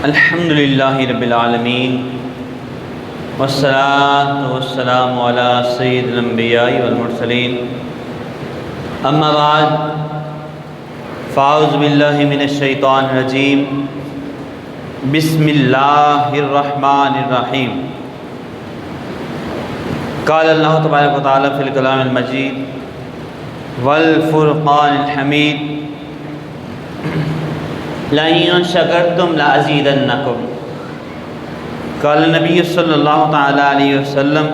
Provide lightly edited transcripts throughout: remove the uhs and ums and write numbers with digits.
الحمد للہ رب العالمین والصلاة والسلام علی سید الانبیاء والمرسلین اما بعد فاعوذ باللہ من الشیطان الرجیم بسم اللہ الرحمن الرحیم قال اللہ تبارک و تعالی فی الکلام المجید والفرقان الحمید لئن شکرتم لأزیدنکم قال النبی صلی اللہ تعالی علیہ وسلم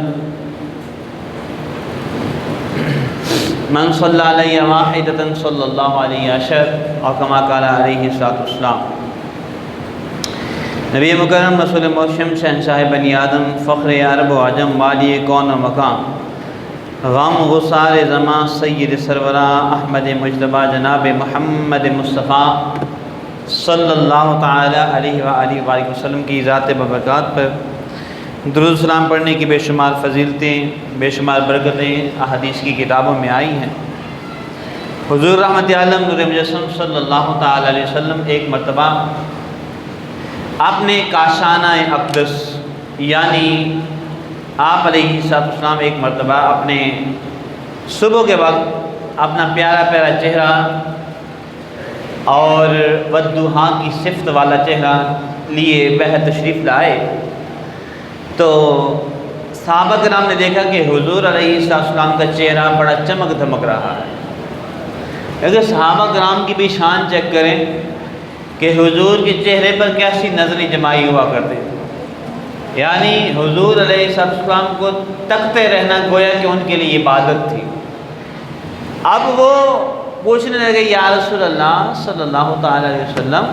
من صلی علیہ واحدۃ صلی اللہ علیہ عشر اور کما قال علیہ السلام۔ نبی مکرم رسول موشم شہنشاہ بنی آدم فخر عرب و عجم والی کون و مقام غم غسار زمان سید سرورہ احمد مجتبہ جناب محمد مصطفیٰ صلی اللہ تعالی علیہ وآلہ وسلم کی ذات ببرکات پر درود سلام پڑھنے کی بے شمار فضیلتیں بے شمار برکتیں احادیث کی کتابوں میں آئی ہیں۔ حضور رحمت عالم نور مجسم صلی اللہ تعالی علیہ وسلم ایک مرتبہ اپنے کاشانہ اقدس یعنی آپ علیہ السلام ایک مرتبہ اپنے صبح کے وقت اپنا پیارا پیارا چہرہ اور والضحیٰ کی صفت والا چہرہ لیے وہ تشریف لائے تو صحابہ کرام نے دیکھا کہ حضور علیہ السلام کا چہرہ بڑا چمک دھمک رہا ہے۔ اگر صحابہ کرام کی بھی شان چیک کریں کہ حضور کے چہرے پر کیسی نظریں جمائی ہوا کرتے یعنی حضور علیہ السلام کو تکتے رہنا گویا کہ ان کے لیے عبادت تھی۔ اب وہ پوچھنے لگے یا رسول اللہ صلی اللہ تعالی علیہ وسلم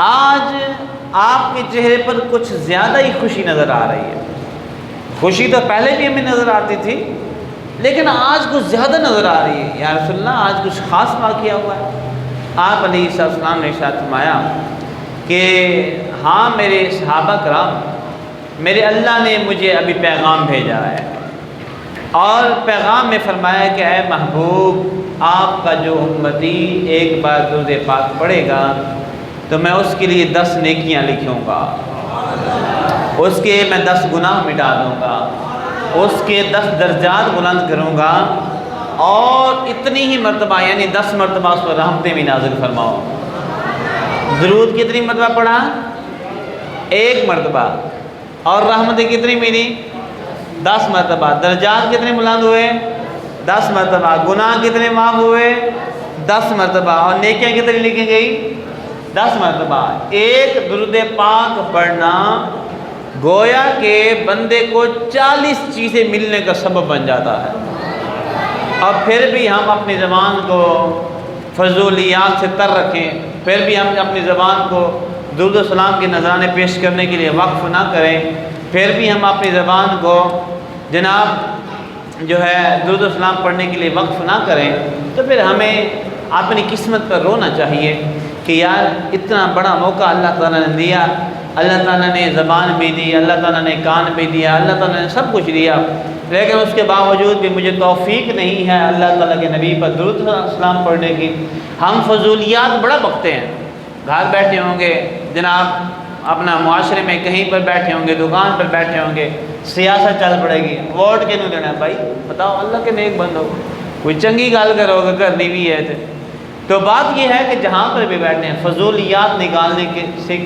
آج آپ کے چہرے پر کچھ زیادہ ہی خوشی نظر آ رہی ہے۔ خوشی تو پہلے بھی ہمیں نظر آتی تھی لیکن آج کچھ زیادہ نظر آ رہی ہے یا رسول اللہ آج کچھ خاص واقعہ ہوا ہے؟ آپ علیہ السلام نے ارشاد فرمایا کہ ہاں میرے صحابہ کرام میرے اللہ نے مجھے ابھی پیغام بھیجا ہے اور پیغام میں فرمایا کہ اے محبوب آپ کا جو امتی ایک بار درود پاک پڑھے گا تو میں اس کے لیے 10 نیکیاں لکھوں گا، اس کے میں 10 گناہ مٹا دوں گا، اس کے 10 درجات بلند کروں گا اور اتنی ہی مرتبہ یعنی 10 مرتبہ اس پر رحمتیں بھی نازل فرماؤ۔ درود کتنی مرتبہ پڑھا؟ 1 مرتبہ، اور رحمتیں کتنی ملی؟ 10 مرتبہ۔ درجات کتنے بلند ہوئے؟ 10 مرتبہ۔ گناہ کتنے معاف ہوئے؟ 10 مرتبہ۔ اور نیکیاں کتنی لکھی گئی؟ 10 مرتبہ۔ ایک درود پاک پڑھنا گویا کہ بندے کو 40 چیزیں ملنے کا سبب بن جاتا ہے۔ اور پھر بھی ہم اپنی زبان کو فضولیات سے تر رکھیں، پھر بھی ہم اپنی زبان کو درود و سلام کے نذرانے پیش کرنے کے لیے وقف نہ کریں، پھر بھی ہم اپنی زبان کو جناب جو ہے درود و سلام پڑھنے کے لیے وقف نہ کریں تو پھر ہمیں اپنی قسمت پر رونا چاہیے کہ یار اتنا بڑا موقع اللہ تعالیٰ نے دیا، اللہ تعالیٰ نے زبان بھی دی، اللہ تعالیٰ نے کان بھی دیا، اللہ تعالیٰ نے سب کچھ دیا، لیکن اس کے باوجود بھی مجھے توفیق نہیں ہے اللہ تعالیٰ کے نبی پر درود و سلام پڑھنے کی۔ ہم فضولیات بڑا بکتے ہیں، گھر بیٹھے ہوں گے جناب اپنا معاشرے میں کہیں پر بیٹھے ہوں گے، دکان پر بیٹھے ہوں گے، سیاست چل پڑے گی، ووٹ کے نہیں دینا بھائی بتاؤ اللہ کے نیک بندو کوئی چنگی گال کرو گے کرنی بھی ہے تو بات یہ ہے کہ جہاں پر بھی بیٹھے ہیں فضولیات نکالنے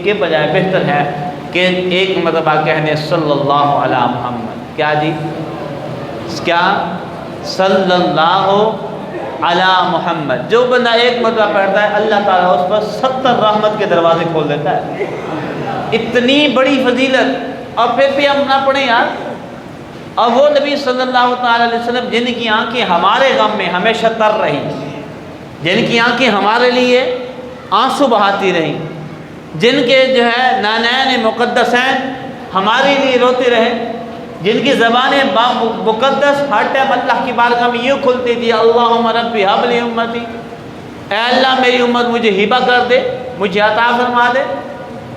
کے بجائے بہتر ہے کہ ایک مرتبہ کہنے صلی اللہ علی محمد، کیا جی کیا صلی اللہ علی محمد۔ جو بندہ ایک مرتبہ پڑھتا ہے اللہ تعالیٰ اس پر 70 رحمت کے دروازے کھول دیتا ہے۔ اتنی بڑی فضیلت، اور پھر بھی ہم نہ پڑھیں یار۔ اور وہ نبی صلی اللہ تعالی علیہ وسلم جن کی آنکھیں ہمارے غم میں ہمیشہ تر رہی، جن کی آنکھیں ہمارے لیے آنسو بہاتی رہیں، جن کے جو ہے نانین مقدسین ہمارے لیے روتے رہے، جن کی زبانیں مقدس ہر ٹائم اللہ کی بارگاہ میں یوں کھلتی تھی اللہم ربی حب لی امتی، اے اللہ میری امت مجھے ہبہ کر دے، مجھے عطا فرما دے۔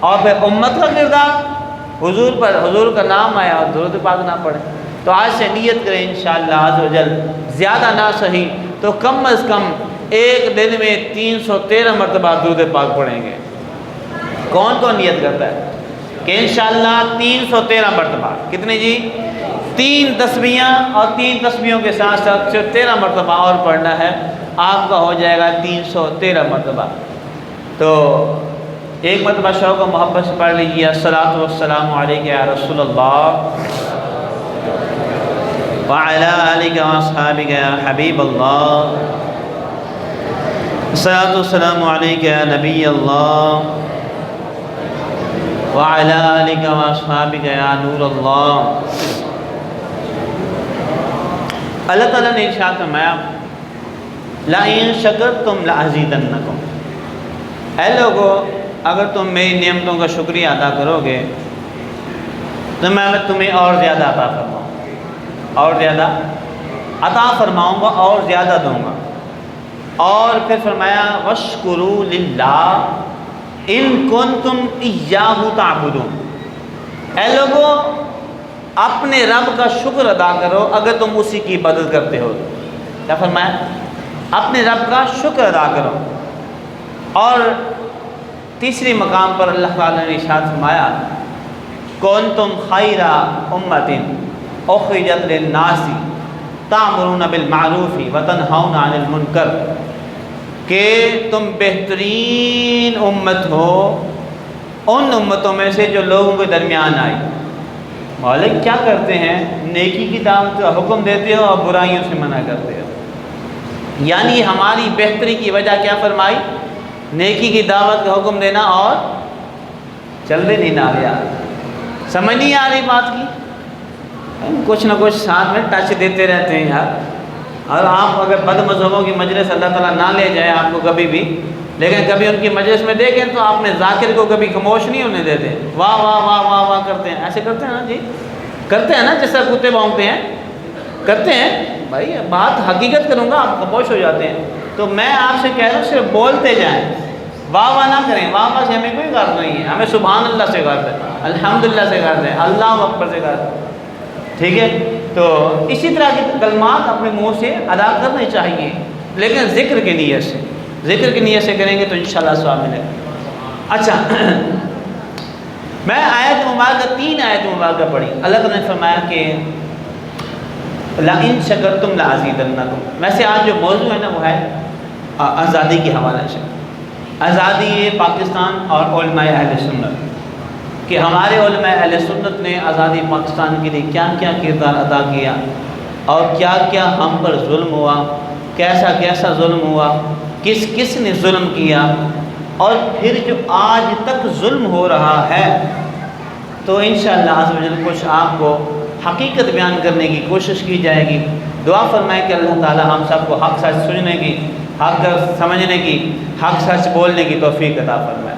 اور پھر امت کا کردار حضور پر، حضور کا نام آیا اور درود پاک نہ پڑھیں تو آج سے نیت کریں انشاءاللہ عز و جل زیادہ نہ صحیح تو کم از کم ایک دن میں 313 مرتبہ درود پاک پڑھیں گے۔ کون کون نیت کرتا ہے کہ انشاءاللہ 313 مرتبہ، کتنے جی؟ 3 تسبیحاں، اور 3 تسبیحوں کے ساتھ ساتھ 13 مرتبہ اور پڑھنا ہے، آپ کا ہو جائے گا 313 مرتبہ۔ تو ایک مرتبہ شوق و محبت سے پڑھ لیجیے، الصلاۃ والسلام علیک یا رسول اللہ وعلی آلک واصحابک یا حبیب اللہ، الصلاۃ والسلام علیک یا نبی اللہ وعلی آلک واصحابک یا نور اللہ۔ اللہ تعالیٰ نے ارشاد فرمایا لَئِن شَكَرْتُمْ لَأَزِيدَنَّكُمْ، اے لوگو اگر تم میری نعمتوں کا شکریہ ادا کرو گے تو میں تمہیں اور زیادہ عطا فرماؤں گا، اور زیادہ عطا فرماؤں گا، اور زیادہ دوں گا۔ اور پھر فرمایا وَاشْكُرُوا لِلَّهِ إِن كُنتُمْ إِيَّاهُ تَعْبُدُونَ، اے لوگو اپنے رب کا شکر ادا کرو اگر تم اسی کی عبادت کرتے ہو۔ کیا فرمایا؟ اپنے رب کا شکر ادا کرو۔ اور تیسری مقام پر اللہ تعالیٰ نے ارشاد فرمایا کنتم خیر امۃ اخرجت للناس تأمرون بالمعروف وتنہون عن المنکر، کہ تم بہترین امت ہو ان امتوں میں سے جو لوگوں کے درمیان آئی۔ مالک کیا کرتے ہیں؟ نیکی کی دعوت کا حکم دیتے ہو اور برائیوں سے منع کرتے ہو۔ یعنی ہماری بہتری کی وجہ کیا فرمائی؟ نیکی کی دعوت کا حکم دینا اور چل دے نہیں نہ یار، سمجھ نہیں آ رہی بات کی؟ کچھ نہ کچھ ساتھ میں ٹچ دیتے رہتے ہیں یار۔ اور آپ اگر بد مذہبوں کی مجلس اللہ تعالیٰ نہ لے جائے آپ کو کبھی بھی، لیکن کبھی ان کی مجلس میں دیکھیں تو آپ نے ذاکر کو کبھی خاموش نہیں ہونے دیتے، واہ واہ واہ واہ واہ کرتے ہیں، ایسے کرتے ہیں نا جی، کرتے ہیں نا جس طرح کتے بھونکتے ہیں، کرتے ہیں بھائی، بات حقیقت کروں گا آپ خاموش ہو جاتے ہیں۔ تو میں آپ سے کہہ رہا ہوں صرف بولتے جائیں، واہ واہ نہ کریں، واہ واہ سے ہمیں کوئی غرض نہیں ہے، ہمیں سبحان اللہ سے غرض ہے، الحمدللہ سے غرض ہے، اللہ اکبر سے غرض ہے، ٹھیک ہے؟ تو اسی طرح کے کلمات اپنے منہ سے ادا کرنے چاہیے، لیکن ذکر کی نیت سے، ذکر کی نیت سے کریں گے تو انشاءاللہ ثواب ملے گا۔ اچھا، میں آیت مبارکہ 3 آیت مبارکہ پڑھی، اللہ تعالیٰ نے فرمایا کہ لَئِن شَكَرْتُمْ لَأَزِيدَنَّكُمْ۔ ویسے آج جو موضوع ہے نا وہ ہے آزادی کے حوالے سے، آزادی پاکستان اور علماء اہل سنت، کہ ہمارے علماء اہل سنت نے آزادی پاکستان کے لیے کیا کیا کردار ادا کیا، اور کیا کیا ہم پر ظلم ہوا، کیسا کیسا ظلم ہوا، کس کس نے ظلم کیا، اور پھر جو آج تک ظلم ہو رہا ہے۔ تو انشاءاللہ عز و جل کچھ آپ کو حقیقت بیان کرنے کی کوشش کی جائے گی۔ دعا فرمائیں کہ اللہ تعالی ہم سب کو حق سچ سننے کی، حق سمجھنے کی، حق سچ بولنے کی توفیق عطا فرمائے۔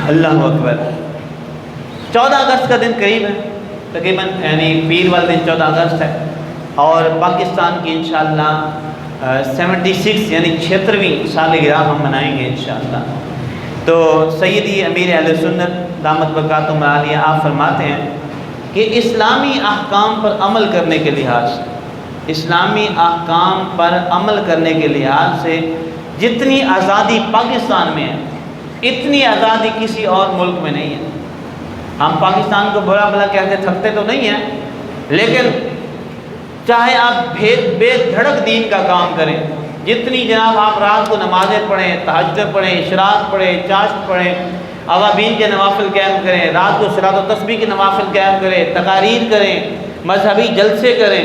اللہ اکبر۔ 14 اگست کا دن قریب ہے، تقریباً یعنی پیر والے دن 14 اگست ہے، اور پاکستان کی انشاءاللہ 76 یعنی 76ویں سالگرہ ہم منائیں گے انشاءاللہ۔ تو سیدی امیر اہل سنت دامت برکاتہم العالیہ آپ فرماتے ہیں کہ اسلامی احکام پر عمل کرنے کے لحاظ سے، اسلامی احکام پر عمل کرنے کے لحاظ سے جتنی آزادی پاکستان میں ہے اتنی آزادی کسی اور ملک میں نہیں ہے۔ ہم پاکستان کو برا بھلا کہتے تھکتے تو نہیں ہیں، لیکن چاہے آپ بے دھڑک دین کا کام کریں، جتنی جناب آپ رات کو نمازیں پڑھیں، تہجد پڑھیں، اشراق پڑھیں، چاشت پڑھیں، اوابین کے نوافل قیام کریں، رات کو صلاۃ و تسبیح کے نوافل قیام کریں، تقاریر کریں، مذہبی جلسے کریں،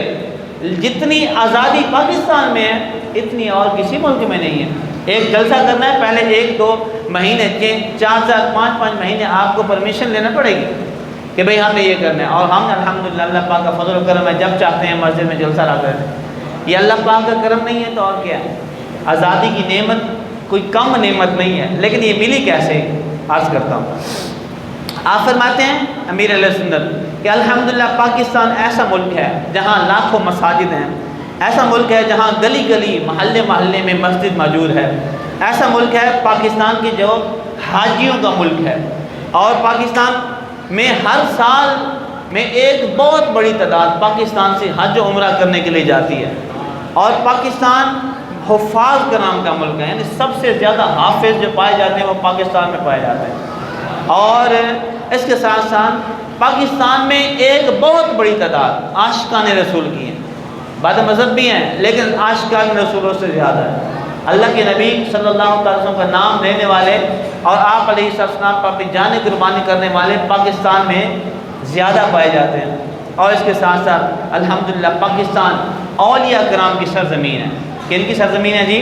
جتنی آزادی پاکستان میں ہے اتنی اور کسی ملک میں نہیں ہے۔ ایک جلسہ کرنا ہے، پہلے 1-2 مہینے 4-4 5-5 مہینے آپ کو پرمیشن لینا پڑے گی کہ بھئی ہم نے یہ کرنا ہے، اور ہم الحمدللہ اللہ پاک کا فضل و کرم ہے، جب چاہتے ہیں مسجد میں جلسہ لا کر یہ اللہ پاک کا کرم نہیں ہے تو اور کیا ہے؟ آزادی کی نعمت کوئی کم نعمت نہیں ہے، لیکن یہ ملی کیسے؟ عرض کرتا ہوں۔ آپ فرماتے ہیں امیر علیہ سنت کہ الحمدللہ پاکستان ایسا ملک ہے جہاں لاکھوں مساجد ہیں، ایسا ملک ہے جہاں گلی گلی محلے محلے میں مسجد موجود ہے، ایسا ملک ہے پاکستان کے جو حاجیوں کا ملک ہے، اور پاکستان میں ہر سال میں ایک بہت بڑی تعداد پاکستان سے حج و عمرہ کرنے کے لیے جاتی ہے، اور پاکستان حفاظ کرام کا ملک ہے، یعنی سب سے زیادہ حافظ جو پائے جاتے ہیں وہ پاکستان میں پائے جاتے ہیں۔ اور اس کے ساتھ ساتھ پاکستان میں ایک بہت بڑی تعداد عاشقان رسول کی ہے، بعد مذہب بھی ہیں لیکن عاشقان رسولوں سے زیادہ ہے۔ اللہ کے نبی صلی اللہ علیہ وسلم کا نام لینے والے اور آپ علیہ السلام پر اپنی جان قربانی کرنے والے پاکستان میں زیادہ پائے جاتے ہیں۔ اور اس کے ساتھ ساتھ الحمدللہ پاکستان اولیاء کرام کی سرزمین ہے۔ کن کی سرزمین ہے جی؟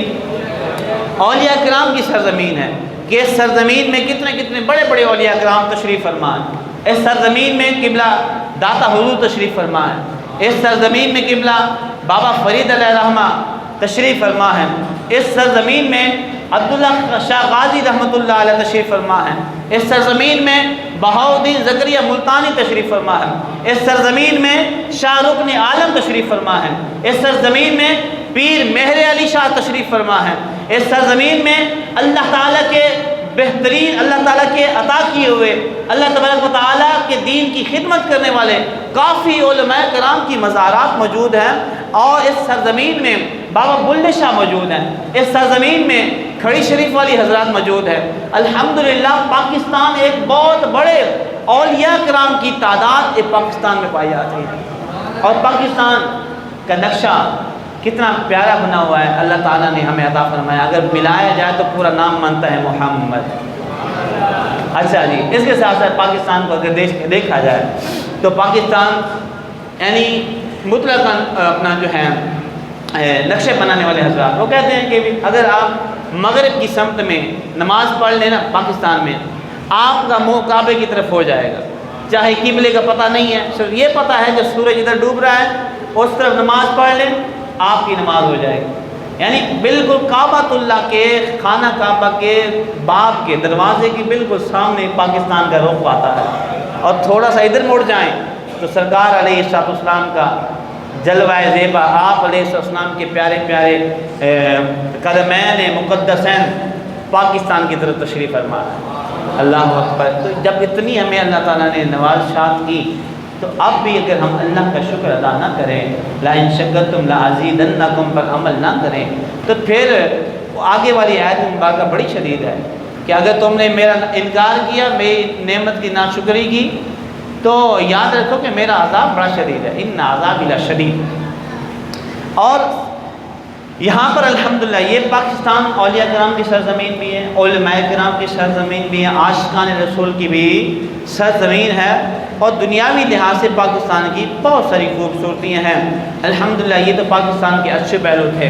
اولیاء کرام کی سرزمین ہے کہ اس سرزمین میں کتنے کتنے بڑے بڑے اولیاء کرام تشریف فرما ہے۔ اس سرزمین میں قبلہ داتا حضور تشریف فرما ہے۔ اس سرزمین میں قبلہ بابا فرید علیہ رحمہ تشریف فرما ہے۔ اس سرزمین میں عبداللہ شاہ غازی رحمۃ اللہ علیہ تشریف فرما ہے۔ اس سرزمین میں بہاؤالدین زکریہ ملتانی تشریف فرما ہے۔ اس سرزمین میں شاہ رکن عالم تشریف فرما ہے۔ اس سرزمین میں پیر مہر علی شاہ تشریف فرما ہے۔ اس سرزمین میں اللہ تعالیٰ کے بہترین، اللہ تعالیٰ کے عطا کیے ہوئے، اللہ تبارک و تعالیٰ کے دین کی خدمت کرنے والے کافی علماء کرام کی مزارات موجود ہیں۔ اور اس سرزمین میں بابا بلے شاہ موجود ہیں۔ اس سرزمین میں کھڑی شریف والی حضرات موجود ہے۔ الحمدللہ پاکستان ایک بہت بڑے اولیاء کرام کی تعداد ایک پاکستان میں پائی جاتی ہے۔ اور پاکستان کا نقشہ کتنا پیارا بنا ہوا ہے، اللہ تعالیٰ نے ہمیں عطا فرمایا۔ اگر ملایا جائے تو پورا نام بنتا ہے محمد۔ اچھا جی، اس کے ساتھ ساتھ پاکستان کو اگر دیکھا جائے تو پاکستان یعنی مطلق اپنا جو ہے نقشے بنانے والے حضرات وہ کہتے ہیں کہ اگر آپ مغرب کی سمت میں نماز پڑھ لیں نا پاکستان میں، آپ کا منہ کعبے کی طرف ہو جائے گا، چاہے قبلے کا پتہ نہیں ہے، صرف یہ پتہ ہے کہ سورج ادھر ڈوب رہا ہے، اس طرف نماز پڑھ لیں آپ کی نماز ہو جائے گی۔ یعنی بالکل کعبۃ اللہ کے، خانہ کعبہ کے باب کے دروازے کی بالکل سامنے پاکستان کا رخ پاتا ہے۔ اور تھوڑا سا ادھر مڑ جائیں تو سرکار علیہ السلام کا جلوہ زیبا، آپ علیہ السلام کے پیارے پیارے قدمین مقدسین پاکستان کی طرف تشریف فرما ہے۔ اللہ اکبر۔ تو جب اتنی ہمیں اللہ تعالیٰ نے نوازشات کی تو اب بھی اگر ہم اللہ کا شکر ادا نہ کریں، لَإِن شَكَرْتُمْ لَأَزِيدَنَّكُمْ پر عمل نہ کریں، تو پھر آگے والی آیت مبارکہ بڑی شدید ہے کہ اگر تم نے میرا انکار کیا، میری نعمت کی ناشکری کی، تو یاد رکھو کہ میرا عذاب بڑا شدید ہے، ان عذاب لشدید۔ اور یہاں پر الحمدللہ یہ پاکستان اولیاء کرام کی سرزمین بھی ہے، علماء کرام کی سرزمین بھی ہے، عاشقان رسول کی بھی سرزمین ہے، اور دنیاوی لحاظ سے پاکستان کی بہت ساری خوبصورتیاں ہیں۔ الحمدللہ یہ تو پاکستان کے اچھے پہلو تھے،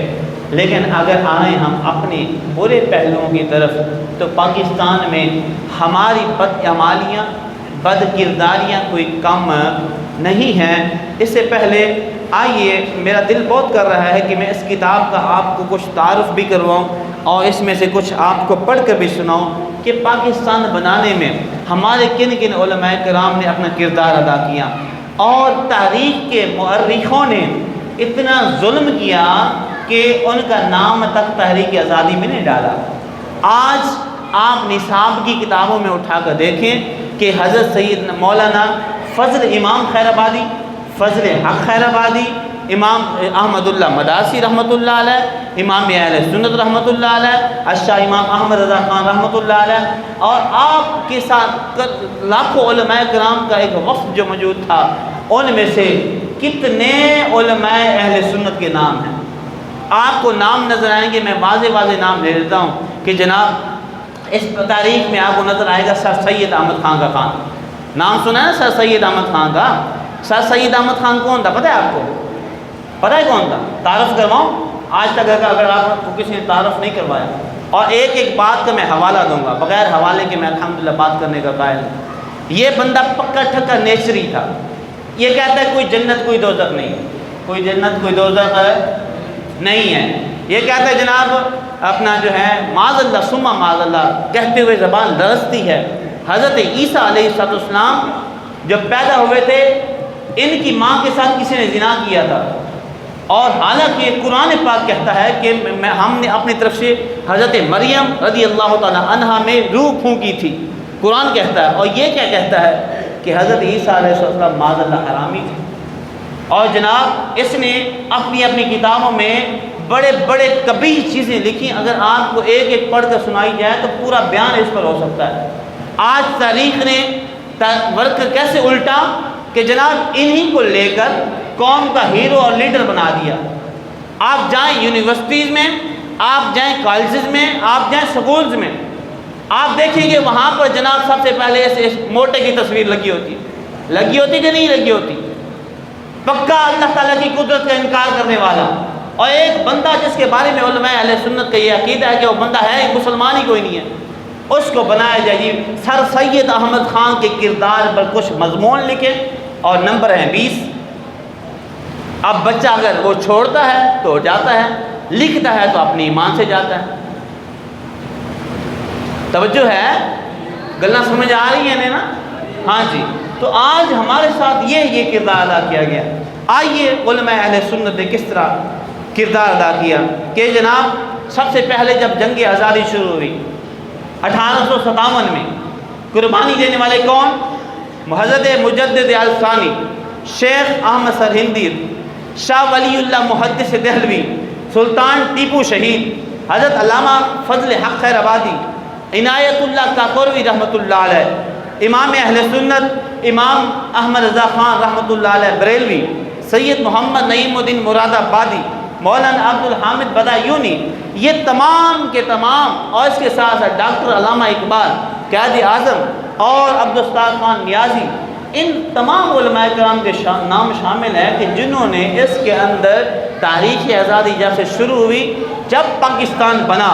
لیکن اگر آئیں ہم اپنے برے پہلوؤں کی طرف تو پاکستان میں ہماری بدعمالیاں، بد کرداریاں کوئی کم نہیں ہیں۔ اس سے پہلے آئیے، میرا دل بہت کر رہا ہے کہ میں اس کتاب کا آپ کو کچھ تعارف بھی کرواؤں اور اس میں سے کچھ آپ کو پڑھ کر بھی سناؤں کہ پاکستان بنانے میں ہمارے کن کن علماء کرام نے اپنا کردار ادا کیا، اور تاریخ کے مؤرخوں نے اتنا ظلم کیا کہ ان کا نام تک تحریک آزادی میں نہیں ڈالا۔ آج آپ نصاب کی کتابوں میں اٹھا کر دیکھیں کہ حضرت سید مولانا فضل امام خیر آبادی، فضل حق خیر آبادی، امام احمد اللہ مدارسی رحمۃ اللہ علیہ، امام اہل سنت رحمۃ اللہ علیہ، الشاہ امام احمد رضا خان رحمۃ اللہ علیہ، اور آپ کے ساتھ لاکھوں علماء کرام کا ایک وفد جو موجود تھا، ان میں سے کتنے علماء اہل سنت کے نام ہیں۔ آپ کو نام نظر آئیں گے، میں واضح واضح نام لے لیتا ہوں کہ جناب اس تاریخ میں آپ کو نظر آئے گا سر سید احمد خان کا خان، نام سنا ہے سر سید احمد خان کا؟ سر سید احمد خان کون تھا پتہ ہے آپ کو؟ پتہ ہے کون تھا؟ تعارف کرواؤں؟ آج تک اگر آپ کو کسی نے تعارف نہیں کروایا، اور ایک ایک بات کا میں حوالہ دوں گا، بغیر حوالے کے میں الحمدللہ بات کرنے کا قائل ہوں۔ یہ بندہ پکا ٹھکا نیچری تھا، یہ کہتا ہے کوئی جنت کوئی دوزخ نہیں ہے، کوئی جنت کوئی دوزخ نہیں ہے، یہ کہتا ہے جناب اپنا جو ہے معاذ اللہ ثم معاذ اللہ کہتے ہوئے زبان لرزتی ہے۔ حضرت عیسیٰ علیہ السلام جب پیدا ہوئے تھے، ان کی ماں کے ساتھ کسی نے زنا کیا تھا، اور حالانکہ قرآن پاک کہتا ہے کہ ہم نے اپنی طرف سے حضرت مریم رضی اللہ تعالیٰ عنہا میں روح پھونکی تھی، قرآن کہتا ہے۔ اور یہ کیا کہتا ہے کہ حضرت عیسیٰ علیہ السلام معاذ اللہ حرامی تھے، اور جناب اس نے اپنی کتابوں میں بڑے بڑے کبھی چیزیں لکھی، اگر آپ کو ایک ایک پڑھ کر سنائی جائے تو پورا بیان اس پر ہو سکتا ہے۔ آج تاریخ نے ورک کیسے الٹا کہ جناب انہی کو لے کر قوم کا ہیرو اور لیڈر بنا دیا۔ آپ جائیں یونیورسٹیز میں، آپ جائیں کالجز میں، آپ جائیں سکولز میں، آپ دیکھیں گے وہاں پر جناب سب سے پہلے اس موٹے کی تصویر لگی ہوتی کہ نہیں لگی ہوتی؟ پکا اللہ تعالیٰ کی قدرت کا انکار کرنے والا، اور ایک بندہ جس کے بارے میں علماء اہل سنت کا یہ عقیدہ ہے کہ وہ بندہ ہے مسلمان ہی کوئی نہیں ہے، اس کو بنایا جائے جی سر سید احمد خان کے کردار پر کچھ مضمون لکھے اور نمبر ہیں 20۔ اب بچہ اگر وہ چھوڑتا ہے تو جاتا ہے، لکھتا ہے تو اپنی ایمان سے جاتا ہے۔ توجہ ہے؟ گلنا سمجھ آ رہی ہے نا؟ ہاں جی۔ تو آج ہمارے ساتھ یہ کردار ادا کیا گیا۔ آئیے علماء اہل سنت نے کس طرح کردار ادا کیا کہ جناب سب سے پہلے جب جنگ آزادی شروع ہوئی 1857 میں، قربانی دینے والے کون؟ حضرت مجدد الثانی شیخ احمد سرہندی، شاہ ولی اللہ محدث دہلوی، سلطان ٹیپو شہید، حضرت علامہ فضل حق خیر آبادی، عنایت اللہ کاکوروی رحمۃ اللہ علیہ، امام اہل سنت امام احمد رضا خان رحمۃ اللہ علیہ بریلوی، سید محمد نعیم الدین مراد آبادی، مولانا عبد الحامد بدایونی، یہ تمام کے تمام، اور اس کے ساتھ ساتھ ڈاکٹر علامہ اقبال قائد اعظم اور عبدالستار خان نیازی، ان تمام علماء کرام کے نام شامل ہیں کہ جنہوں نے اس کے اندر تاریخ آزادی جب سے شروع ہوئی، جب پاکستان بنا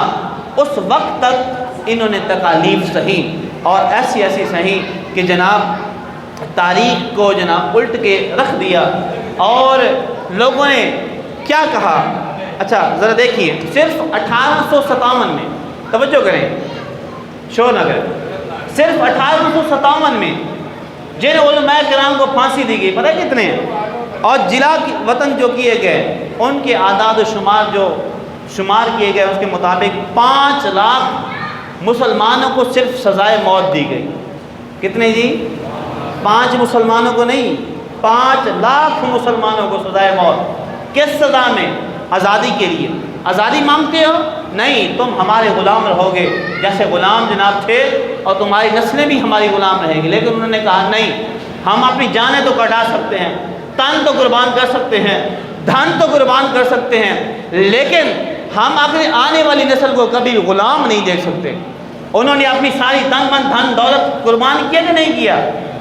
اس وقت تک انہوں نے تکالیف سہی، اور ایسی سہی کہ جناب تاریخ کو جناب الٹ کے رکھ دیا۔ اور لوگوں نے کیا کہا؟ اچھا ذرا دیکھیے، صرف 1857 میں، توجہ کریں شور نہ کریں، صرف 1857 میں جن علماء کرام کو پھانسی دی گئی پتہ کتنے ہیں؟ اور جلا وطن جو کیے گئے ان کے اعداد و شمار جو شمار کیے گئے اس کے مطابق 5 لاکھ مسلمانوں کو صرف سزائے موت دی گئی۔ کتنے جی؟ 5 مسلمانوں کو نہیں، 5 لاکھ مسلمانوں کو سزائے موت۔ کس سزا میں؟ آزادی کے لیے۔ آزادی مانگتے ہو؟ نہیں، تم ہمارے غلام رہو گے جیسے غلام جناب تھے، اور تمہاری نسلیں بھی ہماری غلام رہیں گی۔ لیکن انہوں نے کہا نہیں، ہم اپنی جانیں تو کٹا سکتے ہیں، تن تو قربان کر سکتے ہیں، دھن تو قربان کر سکتے ہیں، لیکن ہم اپنے آنے والی نسل کو کبھی غلام نہیں دیکھ سکتے۔ انہوں نے اپنی ساری تن من دھن دولت قربان کیا کہ نہیں کیا؟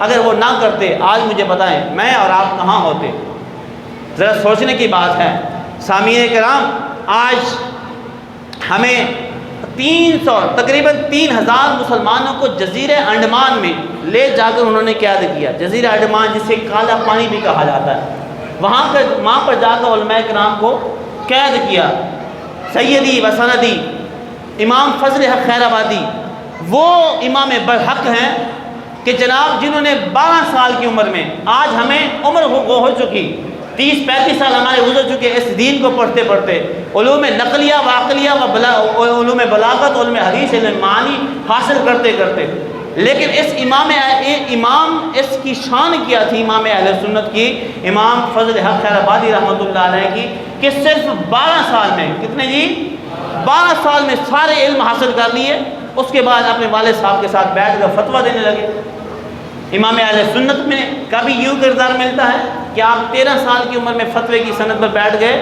اگر وہ نہ کرتے آج مجھے بتائیں میں اور آپ کہاں ہوتے؟ ذرا سوچنے کی بات ہے۔ سامعین کرام، آج ہمیں 300 تقریباً 3000 مسلمانوں کو جزیرہ انڈمان میں لے جا کر انہوں نے قید کیا۔ جزیرہ انڈمان جسے کالا پانی بھی کہا جاتا ہے، وہاں پر جا کر علماء کرام کو قید کیا۔ سیدی و سندی امام فضل حق خیر آبادی وہ امام برحق ہیں کہ جناب جنہوں نے 12 سال کی عمر میں، آج ہمیں عمر ہو چکی 30-35 سال ہمارے گزر چکے اس دین کو پڑھتے پڑھتے، علوم نقلیہ و عقلیہ و علوم بلاغت، علوم حدیث، علم معانی حاصل کرتے کرتے، لیکن اس امام اس کی شان کیا تھی امام اہل سنت کی، امام فضل حق خیر آبادی رحمۃ اللہ علیہ کی، کہ صرف 12 سال میں، کتنے جی؟ 12 سال میں سارے علم حاصل کر لیے۔ اس کے بعد اپنے والد صاحب کے ساتھ بیٹھ کر فتویٰ دینے لگے۔ امام اہل سنت میں کبھی یوں کردار ملتا ہے کہ آپ 13 سال کی عمر میں فتوے کی سند پر بیٹھ گئے،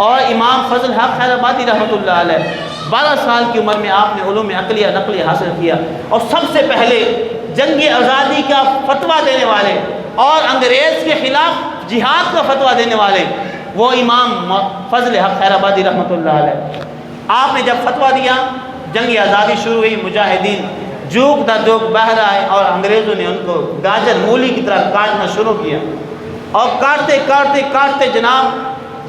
اور امام فضل حق خیر آبادی رحمۃ اللہ علیہ 12 سال کی عمر میں آپ نے علوم عقلیہ نقلیہ حاصل کیا، اور سب سے پہلے جنگ آزادی کا فتویٰ دینے والے اور انگریز کے خلاف جہاد کا فتویٰ دینے والے وہ امام فضل حق خیر آبادی رحمۃ اللہ علیہ۔ آپ نے جب فتویٰ دیا، جنگ آزادی شروع ہوئی، مجاہدین جوک دا جوک بہر آئے، اور انگریزوں نے ان کو گاجر مولی کی طرح کاٹنا شروع کیا، اور کاٹتے کاٹتے کاٹتے جناب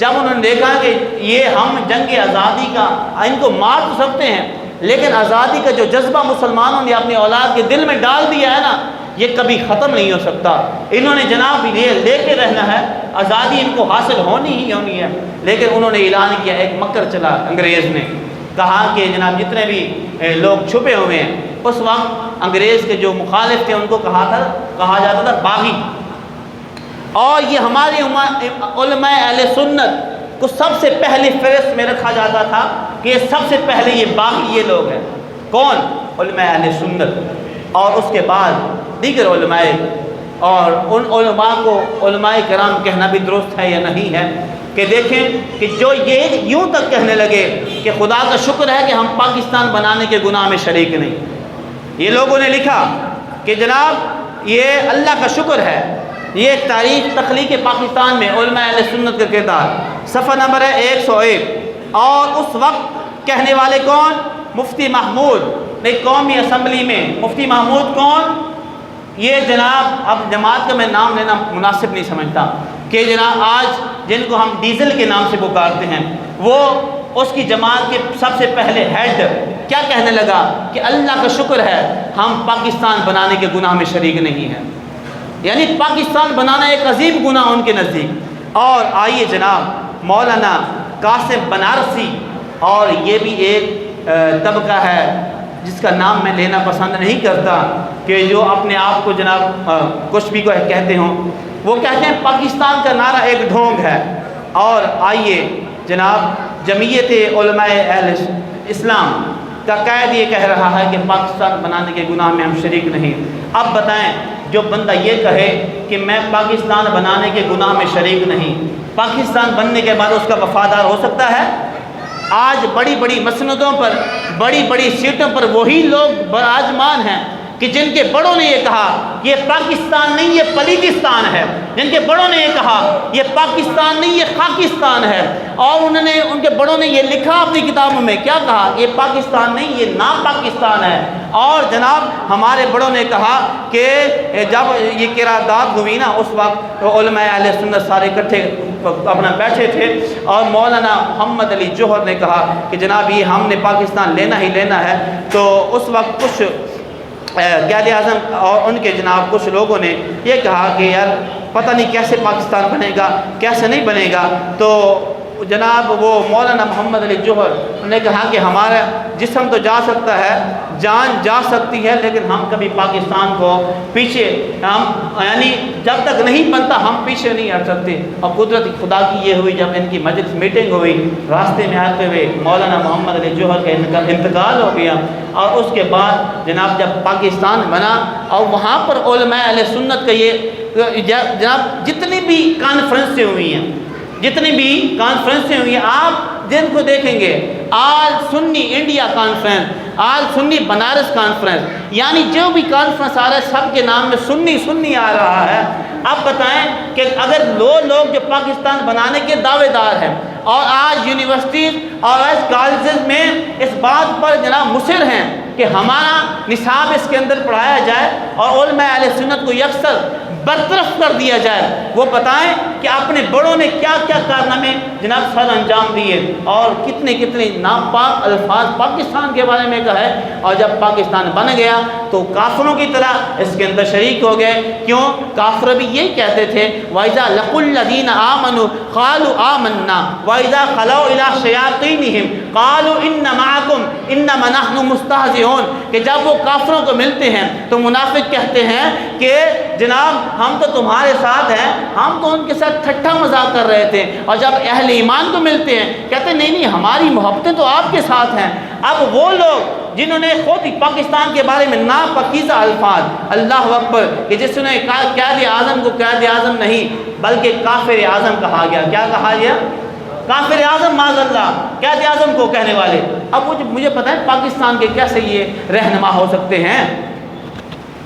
جب انہوں نے دیکھا کہ یہ ہم جنگ آزادی کا ان کو مار تو سکتے ہیں، لیکن آزادی کا جو جذبہ مسلمانوں نے اپنی اولاد کے دل میں ڈال دیا ہے نا، یہ کبھی ختم نہیں ہو سکتا۔ انہوں نے جناب یہ لے کے رہنا ہے، آزادی ان کو حاصل ہونی ہی ہونی ہے۔ لیکن انہوں نے اعلان کیا، ایک مکر چلا، انگریز نے کہا کہ جناب جتنے بھی لوگ چھپے ہوئے ہیں، اس وقت انگریز کے جو مخالف تھے ان کو کہا جاتا تھا باغی، اور یہ ہمارے علماء اہل سنت کو سب سے پہلی فہرست میں رکھا جاتا تھا کہ یہ سب سے پہلے یہ باغی یہ لوگ ہیں. کون؟ علماء اہل سنت، اور اس کے بعد دیگر علماء. اور ان علماء کو علماء کرام کہنا بھی درست ہے یا نہیں ہے کہ دیکھیں کہ جو یہ یوں تک کہنے لگے کہ خدا کا شکر ہے کہ ہم پاکستان بنانے کے گناہ میں شریک نہیں. یہ لوگوں نے لکھا کہ جناب یہ اللہ کا شکر ہے. یہ تاریخ تخلیق پاکستان میں علماء اہل سنت کا کردار، صفحہ نمبر ہے 101. اور اس وقت کہنے والے کون؟ مفتی محمود، ایک قومی اسمبلی میں. مفتی محمود کون؟ یہ جناب اب جماعت کا میں نام لینا مناسب نہیں سمجھتا کہ جناب آج جن کو ہم ڈیزل کے نام سے پکارتے ہیں، وہ اس کی جماعت کے سب سے پہلے ہیڈ کیا کہنے لگا کہ اللہ کا شکر ہے ہم پاکستان بنانے کے گناہ میں شریک نہیں ہیں. یعنی پاکستان بنانا ایک عظیم گناہ ان کے نزدیک. اور آئیے جناب مولانا قاسم بنارسی، اور یہ بھی ایک طبقہ ہے جس کا نام میں لینا پسند نہیں کرتا کہ جو اپنے آپ کو جناب کچھ بھی کو کہتے ہوں. وہ کہتے ہیں پاکستان کا نعرہ ایک ڈھونگ ہے. اور آئیے جناب جمعیت علماء اہل اسلام کا قائد یہ کہہ رہا ہے کہ پاکستان بنانے کے گناہ میں ہم شریک نہیں. اب بتائیں جو بندہ یہ کہے کہ میں پاکستان بنانے کے گناہ میں شریک نہیں، پاکستان بننے کے بعد اس کا وفادار ہو سکتا ہے؟ آج بڑی بڑی مسندوں پر، بڑی بڑی سیٹوں پر وہی لوگ براجمان ہیں کہ جن کے بڑوں نے یہ کہا یہ پاکستان نہیں یہ پلیتستان ہے، جن کے بڑوں نے یہ کہا یہ پاکستان نہیں یہ خاکستان ہے. اور انہوں نے ان کے بڑوں نے یہ لکھا اپنی کتابوں میں، کیا کہا؟ یہ پاکستان نہیں یہ نا پاکستان ہے. اور جناب ہمارے بڑوں نے کہا کہ جب یہ قرارداد ہوئی نا اس وقت علماء اہل سنت سارے اکٹھے اپنا بیٹھے تھے، اور مولانا محمد علی جوہر نے کہا کہ جناب یہ ہم نے پاکستان لینا ہی لینا ہے. تو اس وقت کچھ قائد اعظم اور ان کے جناب کچھ لوگوں نے یہ کہا کہ یار پتہ نہیں کیسے پاکستان بنے گا کیسے نہیں بنے گا. تو جناب وہ مولانا محمد علی جوہر نے کہا کہ ہمارا جسم تو جا سکتا ہے، جان جا سکتی ہے، لیکن ہم کبھی پاکستان کو پیچھے ہم یعنی جب تک نہیں بنتا ہم پیچھے نہیں ہٹ سکتے. اور قدرت خدا کی یہ ہوئی جب ان کی مجلس میٹنگ ہوئی، راستے میں آتے ہوئے مولانا محمد علی جوہر کا انتقال ہو گیا. اور اس کے بعد جناب جب پاکستان بنا اور وہاں پر علماء اہل سنت کا یہ جناب جتنی بھی کانفرنسیں ہوئی ہیں، جتنی بھی کانفرنسیں ہوئی ہیں آپ جن کو دیکھیں گے، آل سنی انڈیا کانفرنس، آل سنی بنارس کانفرنس، یعنی جو بھی کانفرنس آ رہا ہے سب کے نام میں سنی سنی آ رہا ہے. اب بتائیں کہ اگر وہ لوگ جو پاکستان بنانے کے دعوے دار ہیں اور آج یونیورسٹیز اور آج کالجز میں اس بات پر جناب مصر ہیں کہ ہمارا نصاب اس کے اندر پڑھایا جائے اور علماء اہل سنت کو یکسر برطرف کر دیا جائے، وہ بتائیں کہ اپنے بڑوں نے کیا کیا کارنامے جناب سر انجام دیے اور کتنے کتنے ناپاک الفاظ پاکستان کے بارے میں کہے. اور جب پاکستان بن گیا تو کافروں کی طرح اس کے اندر شریک ہو گئے. کیوں؟ کافر بھی یہی کہتے تھے وَإِذَا لَقُوا الَّذِينَ آمَنُوا قَالُوا آمَنَّا وَإِذَا خَلَوْا إِلَىٰ شَيَاطِينِهِمْ قَالُوا إِنَّ مَعَكُمْ إِنَّمَا نَحْنُ مُسْتَهْزِئُونَ. کہ جب وہ کافروں کو ملتے ہیں تو منافق کہتے ہیں کہ جناب ہم تو تمہارے ساتھ ہیں، ہم تو ان کے ساتھ ٹھٹھا مذاق کر رہے تھے. اور جب اہل ایمان کو ملتے ہیں کہتے ہیں نہیں نہیں ہماری محبتیں تو آپ کے ساتھ ہیں. اب وہ لوگ جنہوں نے خود پاکستان کے بارے میں ناپاکیزہ الفاظ، اللہ اکبر، کہ جس نے قائد اعظم کو قائد اعظم نہیں بلکہ کافر اعظم کہا گیا. کیا کہا گیا؟ کافر اعظم معاذ اللہ، قائد اعظم کو کہنے والے. اب مجھے پتہ ہے پاکستان کے کیسے یہ رہنما ہو سکتے ہیں.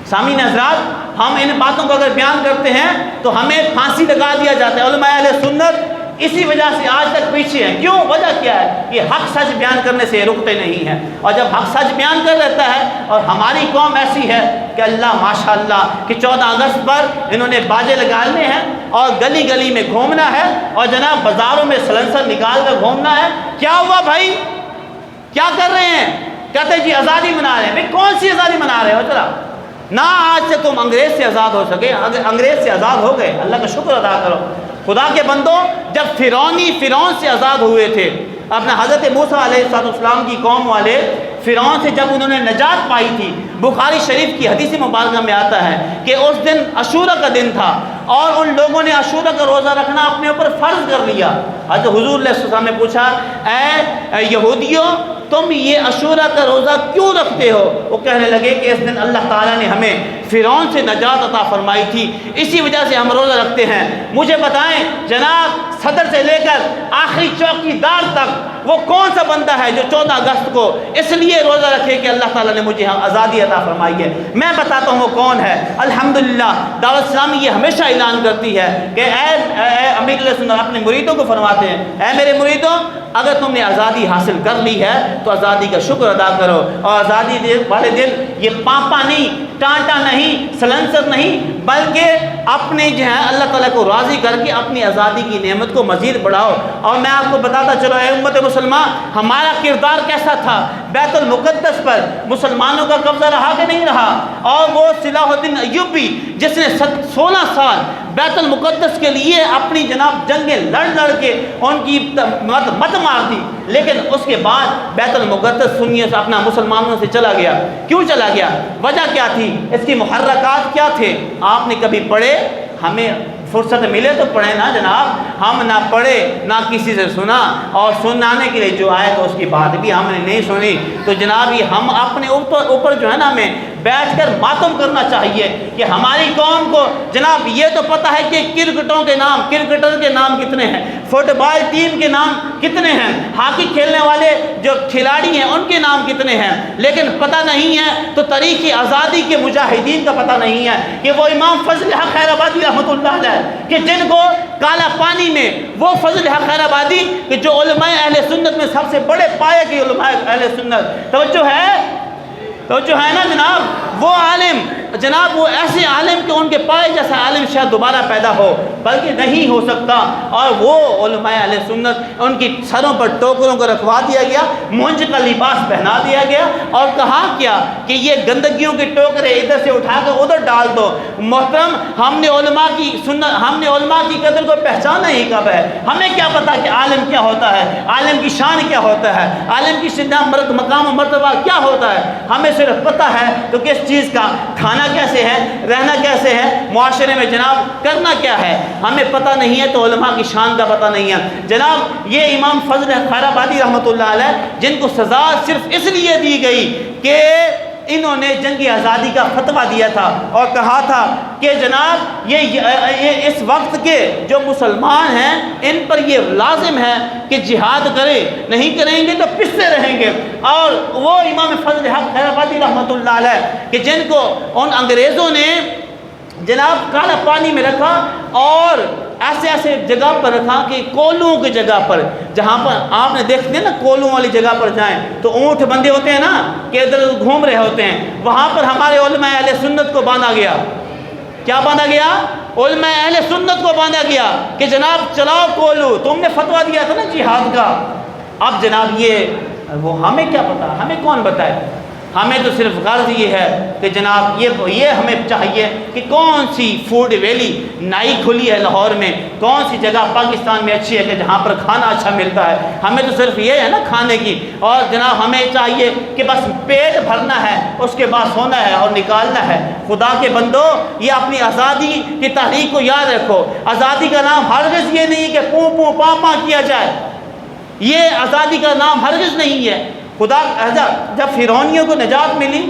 سامعین حضرات، ہم ان باتوں کو اگر بیان کرتے ہیں تو ہمیں پھانسی لگا دیا جاتا ہے. علماء اہل سنت اسی وجہ سے آج تک پیچھے ہیں. کیوں؟ وجہ کیا ہے؟ یہ حق سچ بیان کرنے سے رکتے نہیں ہیں. اور جب حق سچ بیان کر لیتا ہے اور ہماری قوم ایسی ہے کہ اللہ ماشاءاللہ کہ 14 اگست پر انہوں نے باجے لگانے ہیں اور گلی گلی میں گھومنا ہے اور جناب بازاروں میں سلنسر نکال کر گھومنا ہے. کیا ہوا بھائی؟ کیا کر رہے ہیں؟ کہتے ہیں جی آزادی منا رہے ہیں. بھائی کون سی آزادی منا رہے ہو؟ چلا نہ آج سے تم انگریز سے آزاد ہو سکے. انگریز سے آزاد ہو گئے، اللہ کا شکر ادا کرو. خدا کے بندوں، جب فرعون سے آزاد ہوئے تھے اپنا حضرت موسیٰ علیہ السلام کی قوم والے فرعون سے جب انہوں نے نجات پائی تھی، بخاری شریف کی حدیث مبارکہ میں آتا ہے کہ اس دن عاشورہ کا دن تھا اور ان لوگوں نے عاشورہ کا روزہ رکھنا اپنے اوپر فرض کر لیا۔ حضرت حضور علیہ السلام نے پوچھا، اے یہودیوں، تم یہ عاشورہ کا روزہ کیوں رکھتے ہو؟ وہ کہنے لگے کہ اس دن اللہ تعالیٰ نے ہمیں فرعون سے نجات عطا فرمائی تھی، اسی وجہ سے ہم روزہ رکھتے ہیں۔ مجھے بتائیں جناب، صدر سے لے کر آخری چوکیدار تک وہ کون سا بندہ ہے جو 14 اگست کو اس لیے روزہ رکھے کہ اللہ تعالیٰ نے مجھے آزادی عطا فرمائی ہے؟ میں بتاتا ہوں وہ کون ہے۔ الحمدللہ دعوت اسلامی یہ ہمیشہ اعلان کرتی ہے کہ اے امیر علیہ السلام اپنے مریدوں کو فرماتے ہیں، اے میرے مریدوں، اگر تم نے آزادی حاصل کر لی ہے تو آزادی کا شکر ادا کرو، اور آزادی والے دن یہ پاپا نہیں، ٹانٹا نہیں، سلنسر نہیں، بلکہ اپنے جو ہے اللہ تعالیٰ کو راضی کر کے اپنی آزادی کی نعمت کو مزید بڑھاؤ۔ اور میں آپ کو بتاتا چلو اے امت مسلمان، ہمارا کردار کیسا تھا بیت المقدس پر؟ مسلمانوں کا قبضہ رہا کہ نہیں رہا؟ اور وہ صلاح الدین ایوبی جس نے 16 سال بیت المقدس کے لیے اپنی جناب جنگیں لڑ کے ان کی مت مار دی، لیکن اس کے بعد بیت المقدس سنیے سے اپنا مسلمانوں سے چلا گیا۔ کیوں چلا گیا؟ وجہ کیا تھی؟ اس کی محرکات کیا تھے؟ آپ نے کبھی پڑھے؟ ہمیں فرصت ملے تو پڑھیں نا جناب، ہم نہ پڑھے نہ کسی سے سنا، اور سنانے کے لیے جو آئے تو اس کی بات بھی ہم نے نہیں سنی۔ تو جناب یہ ہم اپنے اوپر جو ہے نا ہمیں بیٹھ کر ماتم کرنا چاہیے کہ ہماری قوم کو جناب یہ تو پتہ ہے کہ کرکٹر کے نام کتنے ہیں، فٹ بال ٹیم کے نام کتنے ہیں، ہاکی کھیلنے والے جو کھلاڑی ہیں ان کے نام کتنے ہیں، لیکن پتہ نہیں ہے تو تاریخی آزادی کے مجاہدین کا پتہ نہیں ہے کہ وہ امام فضل حق خیر آبادی رحمۃ اللہ علیہ کہ جن کو کالا پانی میں وہ فضل حق خیر آبادی کہ جو علماء اہل سنت میں سب سے بڑے پائے کے علماء اہل سنت، توجہ ہے نا جناب، وہ عالم جناب وہ ایسے عالم کہ ان کے پائے جیسا عالم شاید دوبارہ پیدا ہو، بلکہ نہیں ہو سکتا، اور وہ علماء اہل سنت ان کی سروں پر ٹوکروں کو رکھوا دیا گیا، مونج کا لباس پہنا دیا گیا، اور کہا کیا کہ یہ گندگیوں کے ٹوکرے ادھر سے اٹھا کر ادھر ڈال دو۔ محترم، ہم نے علماء کی قدر کو پہچانا ہی کب ہے؟ ہمیں کیا پتا کہ عالم کیا ہوتا ہے، عالم کی شان کیا ہوتا ہے، عالم کی مقام و مرتبہ کیا ہوتا ہے؟ ہمیں صرف پتہ ہے تو کس چیز کا کھانا کیسے ہے، رہنا کیسے ہے، معاشرے میں جناب کرنا کیا ہے، ہمیں پتہ نہیں ہے، تو علماء کی شان کا پتہ نہیں ہے۔ جناب یہ امام فضل خیر آبادی رحمۃ اللہ علیہ جن کو سزا صرف اس لیے دی گئی کہ انہوں نے جنگی آزادی کا فتویٰ دیا تھا اور کہا تھا کہ جناب یہ اس وقت کے جو مسلمان ہیں ان پر یہ لازم ہے کہ جہاد کریں، نہیں کریں گے تو پستے رہیں گے۔ اور وہ امام فضل حق خیر آبادی رحمۃ اللہ علیہ کہ جن کو ان انگریزوں نے جناب کالا پانی میں رکھا اور ایسے جگہ پر رکھا کہ کولوں کی جگہ پر، جہاں پر آپ نے دیکھتے ہیں نا کولوں والی جگہ پر جائیں تو اونٹ بندے ہوتے ہیں نا کہ ادھر گھوم رہے ہوتے ہیں، وہاں پر ہمارے علماء اہل سنت کو باندھا گیا۔ کیا باندھا گیا؟ علماء اہل سنت کو باندھا گیا کہ جناب چلاؤ کولو، تم نے فتویٰ دیا تھا نا جہاد کا۔ اب جناب وہ ہمیں کیا پتا، ہمیں کون بتائے؟ ہمیں تو صرف غرض یہ ہے کہ جناب یہ ہمیں چاہیے کہ کون سی فوڈ ویلی نئی کھلی ہے لاہور میں، کون سی جگہ پاکستان میں اچھی ہے کہ جہاں پر کھانا اچھا ملتا ہے۔ ہمیں تو صرف یہ ہے نا کھانے کی، اور جناب ہمیں چاہیے کہ بس پیٹ بھرنا ہے، اس کے بعد سونا ہے اور نکالنا ہے۔ خدا کے بندو، یہ اپنی آزادی کی تحریک کو یاد رکھو۔ آزادی کا نام ہرگز یہ نہیں کہ پوں پوں پاں پاں کیا جائے، یہ آزادی کا نام ہرگز نہیں ہے۔ خدا جب فرعونیوں کو نجات ملی،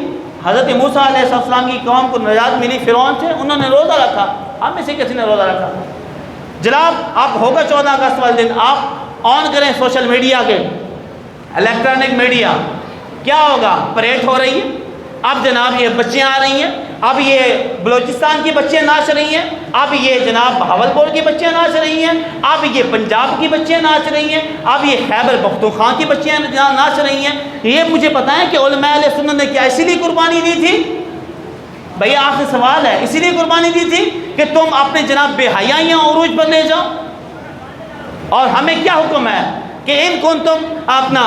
حضرت موسیٰ علیہ السلام کی قوم کو نجات ملی فرعون سے، انہوں نے روزہ رکھا۔ ہم میں سے کسی نے روزہ رکھا؟ جناب اب ہوگا 14 اگست والے دن، آپ آن کریں سوشل میڈیا کے، الیکٹرانک میڈیا، کیا ہوگا؟ پریڈ ہو رہی ہے، اب جناب یہ بچیاں آ رہی ہیں، اب یہ بلوچستان کی بچیاں ناچ رہی ہیں، اب یہ جناب بہاولپور کی بچیاں ناچ رہی ہیں، اب یہ پنجاب کی بچیاں ناچ رہی ہیں، اب یہ خیبر پختونخوا کی بچیاں ناچ رہی ہیں۔ یہ مجھے بتائیں کہ علماء اہل سنت نے کیا اسی لیے قربانی دی تھی؟ بھئی آپ سے سوال ہے، اسی لیے قربانی دی تھی کہ تم اپنے جناب بے حیائیاں عروج پر لے جاؤ؟ اور ہمیں کیا حکم ہے کہ ان کن تم اپنا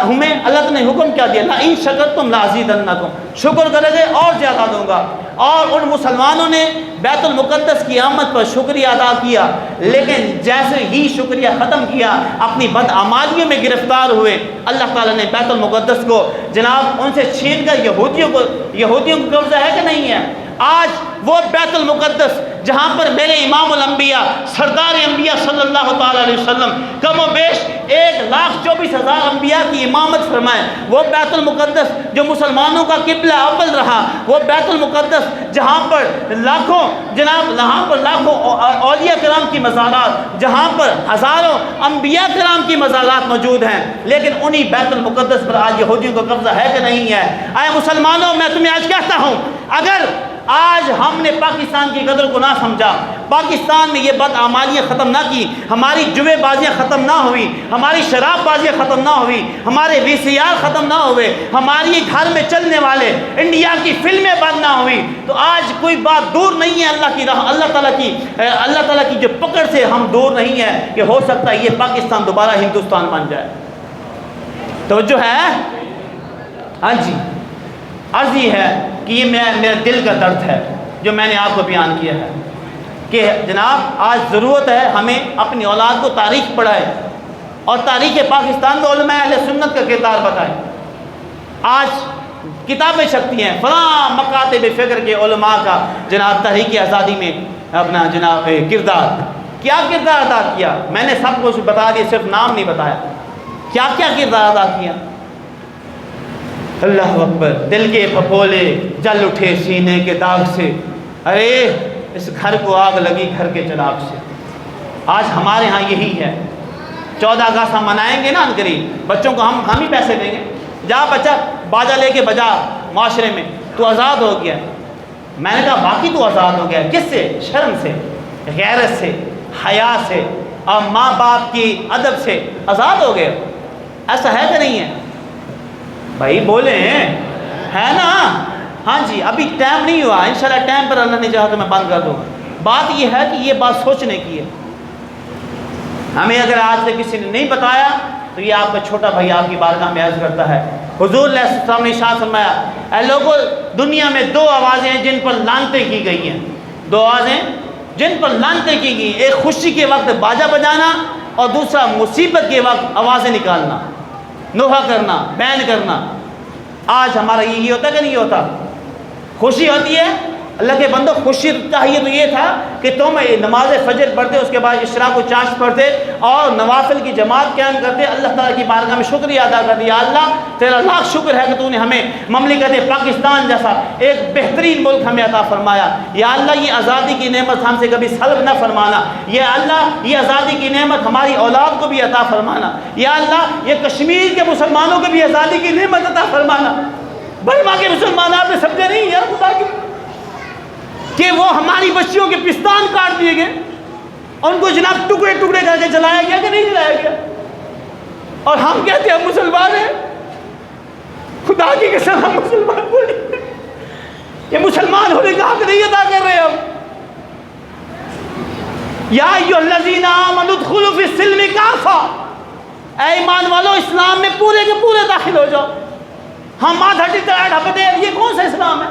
ہمیں اللہ نے حکم کیا دیا، لئن شکرتم لازیدنکم، شکر کرے گے اور زیادہ دوں گا۔ اور ان مسلمانوں نے بیت المقدس کی آمد پر شکریہ ادا کیا، لیکن جیسے ہی شکریہ ختم کیا اپنی بدعمالیوں میں گرفتار ہوئے، اللہ تعالیٰ نے بیت المقدس کو جناب ان سے چھین کر یہودیوں کو قبضہ ہے کہ نہیں ہے؟ آج وہ بیت المقدس جہاں پر میرے امام الانبیاء سردار انبیاء صلی اللہ تعالیٰ علیہ وسلم کم و بیش 1,24,000 انبیاء کی امامت فرمائے، وہ بیت المقدس جو مسلمانوں کا قبلہ اول رہا، وہ بیت المقدس جہاں پر لاکھوں اولیاء کرام کی مزارات، جہاں پر ہزاروں انبیاء کرام کی مزارات موجود ہیں، لیکن انہی بیت المقدس پر آج یہودیوں کو قبضہ ہے کہ نہیں ہے؟ اے مسلمانوں، میں تمہیں آج کہتا ہوں، اگر آج ہم نے پاکستان کی قدر کو نہ سمجھا، پاکستان میں یہ بدعمالیاں ختم نہ کی، ہماری جوے بازیاں ختم نہ ہوئی، ہماری شراب بازیاں ختم نہ ہوئی، ہمارے VCR ختم نہ ہوئے، ہماری گھر میں چلنے والے انڈیا کی فلمیں بند نہ ہوئی، تو آج کوئی بات دور نہیں ہے اللہ کی راہ، اللہ تعالیٰ کی جو پکڑ سے ہم دور نہیں ہے کہ ہو سکتا ہے یہ پاکستان دوبارہ ہندوستان بن جائے۔ توجہ ہے؟ ہاں جی، عرض یہ ہے کہ یہ میرے دل کا درد ہے جو میں نے آپ کو بیان کیا ہے کہ جناب آج ضرورت ہے ہمیں اپنی اولاد کو تاریخ پڑھائے اور تاریخ پاکستان میں علماء اہل سنت کا کردار بتائے۔ آج کتابیں چھپتی ہیں فلاں مکاتب فکر کے علماء کا جناب تحریک آزادی میں اپنا جناب کردار، کیا کردار ادا کیا، میں نے سب کچھ بتا دیا، صرف نام نہیں بتایا، کیا کیا کردار ادا کیا۔ اللہ اکبر، دل کے پھپھولے جل اٹھے سینے کے داغ سے، ارے اس گھر کو آگ لگی گھر کے چراغ سے۔ آج ہمارے ہاں یہی ہے، 14 اگست ہم منائیں گے نا قریب، بچوں کو ہم ہی پیسے دیں گے، جا بچہ باجا لے کے بجا معاشرے میں، تو آزاد ہو گیا۔ میں نے کہا باقی تو آزاد ہو گیا، کس سے؟ شرم سے، غیرت سے، حیا سے اور ماں باپ کی ادب سے آزاد ہو گئے۔ ایسا ہے کہ نہیں ہے؟ بھائی بولیں، ہے نا؟ ہاں جی، ابھی ٹائم نہیں ہوا، انشاءاللہ ٹائم پر اللہ نے چاہا تو میں بند کر دوں گا۔ بات یہ ہے کہ یہ بات سوچنے کی ہے، ہمیں اگر آج سے کسی نے نہیں بتایا تو یہ آپ کا چھوٹا بھائی آپ کی بارگاہ میں عرض کرتا ہے۔ حضور علیہ السلام نے ارشاد فرمایا، اے لوگوں، دنیا میں 2 آوازیں ہیں جن پر لعنتیں کی گئی ہیں، 2 آوازیں جن پر لعنتیں کی گئی، ایک خوشی کے وقت باجا بجانا اور دوسرا مصیبت کے وقت آوازیں نکالنا، نوحہ کرنا، بین کرنا۔ آج ہمارا یہی ہوتا ہے کہ نہیں ہوتا؟ خوشی ہوتی ہے، اللہ کے بندوں خوشی چاہیے تو یہ تھا کہ تم نماز فجر پڑھتے، اس کے بعد اشراق و چاشت پڑھتے اور نوافل کی جماعت قائم کرتے، اللہ تعالیٰ کی بارگاہ میں شکریہ ادا کر دیا، اللہ تیرا لاکھ شکر ہے کہ تو نے ہمیں مملکت پاکستان جیسا ایک بہترین ملک ہمیں عطا فرمایا۔ یا اللہ یہ آزادی کی نعمت ہم سے کبھی سلب نہ فرمانا، یا اللہ یہ آزادی کی نعمت ہماری اولاد کو بھی عطا فرمانا، یا اللہ یہ کشمیر کے مسلمانوں کو بھی آزادی کی نعمت عطا فرمانا۔ برما کے مسلمان آپ نے سمجھے نہیں یا خدا کی کہ وہ ہماری بچیوں کے پستان کاٹ دیے گئے، ان کو جناب ٹکڑے ٹکڑے کر کے جلایا گیا کہ نہیں جلایا گیا، اور ہم کہتے ہیں مسلمان ہیں۔ خدا کی قسم ہم مسلمان بولے، یہ مسلمان ہونے کا حق نہیں ادا کر رہے ہم۔ یا ایھا الذین آمنوا ادخلوا فی السلم کافہ، اے ایمان والو اسلام میں پورے کے پورے داخل ہو جاؤ۔ ہم آدھ ہٹی تڑاڑ ہپتے، یہ کون سا اسلام ہے؟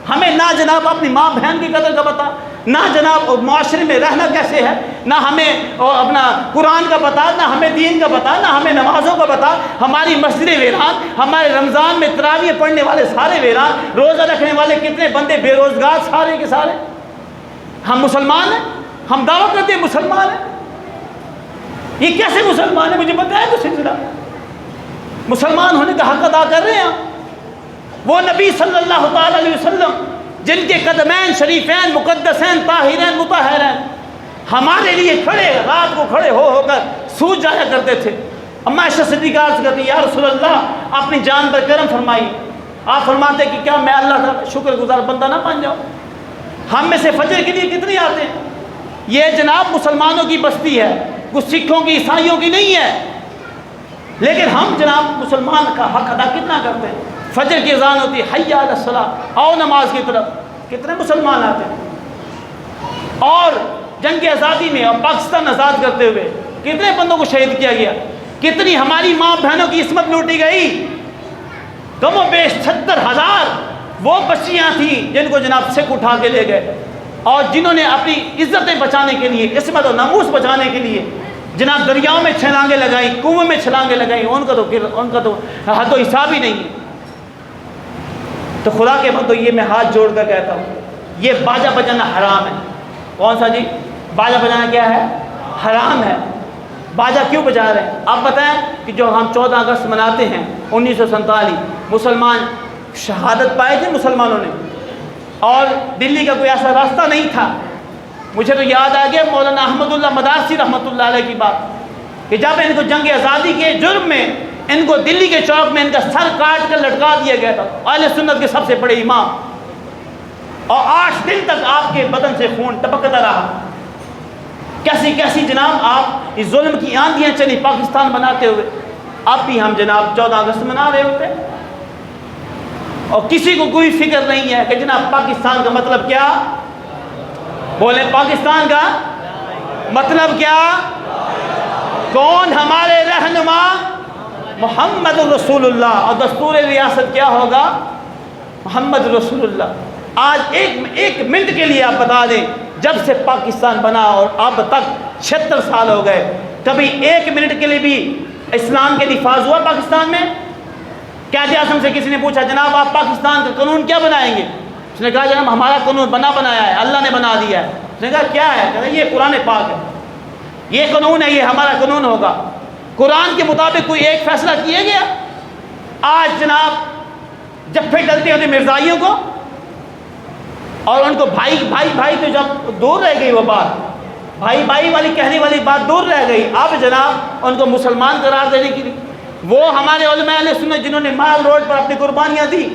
ہمیں نہ جناب اپنی ماں بہن کی قدر کا پتا، نہ جناب معاشرے میں رہنا کیسے ہے، نہ ہمیں اپنا قرآن کا پتا، نہ ہمیں دین کا پتا، نہ ہمیں نمازوں کا پتا۔ ہماری مسجدیں ویران، ہمارے رمضان میں تراویح پڑھنے والے سارے ویران، روزہ رکھنے والے کتنے بندے بے روزگار سارے کے سارے۔ ہم مسلمان ہیں، ہم دعویٰ کرتے ہیں مسلمان ہیں، یہ کیسے مسلمان ہیں؟ مجھے بتائیں تو سلسلہ، مسلمان ہونے کا حق ادا کر رہے ہیں۔ وہ نبی صلی اللہ تعالیٰ علیہ وسلم جن کے قدمین شریفین مقدسین طاہرین مطہرین ہمارے لیے کھڑے، رات کو کھڑے ہو کر سوج جایا کرتے تھے۔ اما عائشہ صدیقہ عرض کرتی، یا رسول اللہ اپنی جان پر کرم فرمائی۔ آپ فرماتے کہ کیا میں اللہ کا شکر گزار بندہ نہ بن جاؤں؟ ہم میں سے فجر کے لیے کتنے آتے ہیں؟ یہ جناب مسلمانوں کی بستی ہے، کچھ سکھوں کی عیسائیوں کی نہیں ہے، لیکن ہم جناب مسلمان کا حق ادا کتنا کرتے ہیں؟ فجر کی اذان ہوتی ہے، حی علی الصلاۃ، آؤ نماز کی طرف، کتنے مسلمان آتے ہیں؟ اور جنگ آزادی میں اور پاکستان آزاد کرتے ہوئے کتنے بندوں کو شہید کیا گیا، کتنی ہماری ماں بہنوں کی عصمت لوٹی گئی. کم و بیش 76,000 وہ بچیاں تھیں جن کو جناب سکھ اٹھا کے لے گئے، اور جنہوں نے اپنی عزتیں بچانے کے لیے، عصمت و ناموس بچانے کے لیے جناب دریاؤں میں چھلانگیں لگائیں، کنویں میں چھلانگیں لگائیں. ان کا تو حد و حساب ہی نہیں ہے. تو خدا کے بندو، یہ میں ہاتھ جوڑ کر کہتا ہوں، یہ باجا بجانا حرام ہے. کون سا جی؟ باجا بجانا کیا ہے؟ حرام ہے. باجا کیوں بجا رہے ہیں؟ آپ بتائیں کہ جو ہم 14 اگست مناتے ہیں 1947، مسلمان شہادت پائے تھے مسلمانوں نے، اور دلی کا کوئی ایسا راستہ نہیں تھا. مجھے تو یاد آ گیا مولانا احمد اللہ مدارسی رحمۃ اللہ علیہ کی بات، کہ جب ان کو جنگ آزادی کے جرم میں ان کو دلی کے چوک میں ان کا سر کاٹ کر لٹکا دیا گیا تھا، اہل سنت کے سب سے بڑے امام، اور 8 دن تک آپ کے بدن سے خون ٹپکتا رہا. کیسی کیسی جناب آپ اس ظلم کی آندیاں چلی پاکستان بناتے ہوئے. اب بھی ہم جناب 14 اگست منا رہے ہوتے ہیں، اور کسی کو کوئی فکر نہیں ہے کہ جناب پاکستان کا مطلب کیا؟ بولیں، پاکستان کا مطلب کیا؟ کون ہمارے رہنما؟ محمد رسول اللہ. اور دستور ریاست کیا ہوگا؟ محمد رسول اللہ. آج ایک منٹ کے لیے آپ بتا دیں، جب سے پاکستان بنا اور اب تک 76 سال ہو گئے، کبھی 1 منٹ کے لیے بھی اسلام کے نفاذ ہوا پاکستان میں؟ قائد اعظم سے کسی نے پوچھا، جناب آپ پاکستان کا قانون کیا بنائیں گے؟ اس نے کہا جناب ہمارا قانون بنایا ہے، اللہ نے بنا دیا ہے. اس نے کہا کیا ہے؟ کہا یہ قرآن پاک ہے، یہ قانون ہے، یہ ہمارا قانون ہوگا. قرآن کے مطابق کوئی ایک فیصلہ کیا گیا؟ آج جناب جب پھر ڈلتے ہوتے مرزائیوں کو، اور ان کو بھائی بھائی بھائی تو جب دور رہ گئی، وہ بات بھائی بھائی والی کہنے والی بات دور رہ گئی. اب جناب ان کو مسلمان قرار دینے کی، وہ ہمارے علماء اہل سنت جنہوں نے مال روڈ پر اپنی قربانیاں دی،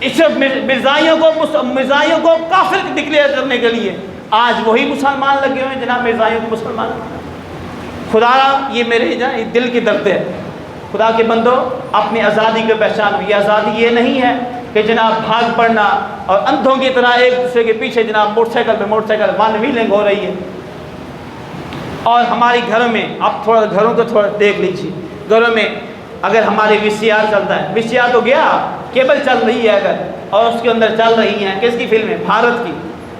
اس مرزائیوں کو کافر ڈکلیئر کرنے کے لیے آج وہی مسلمان لگے ہوئے ہیں جناب، مرزائیوں کو مسلمان. خدا یہ میرے دل کی درد ہے. خدا کے بندو، اپنی آزادی کو پہچانو. یہ آزادی یہ نہیں ہے کہ جناب بھاگ پڑنا اور اندھوں کی طرح ایک دوسرے کے پیچھے جناب موٹر سائیکل 1 ویلنگ ہو رہی ہے. اور ہمارے گھروں میں آپ تھوڑا گھروں کو تھوڑا دیکھ لیجیے. گھروں میں اگر ہمارے VCR چلتا ہے، VCR تو گیا، کیبل چل رہی ہے اگر، اور اس کے اندر چل رہی ہیں کس کی فلمیں؟ بھارت کی.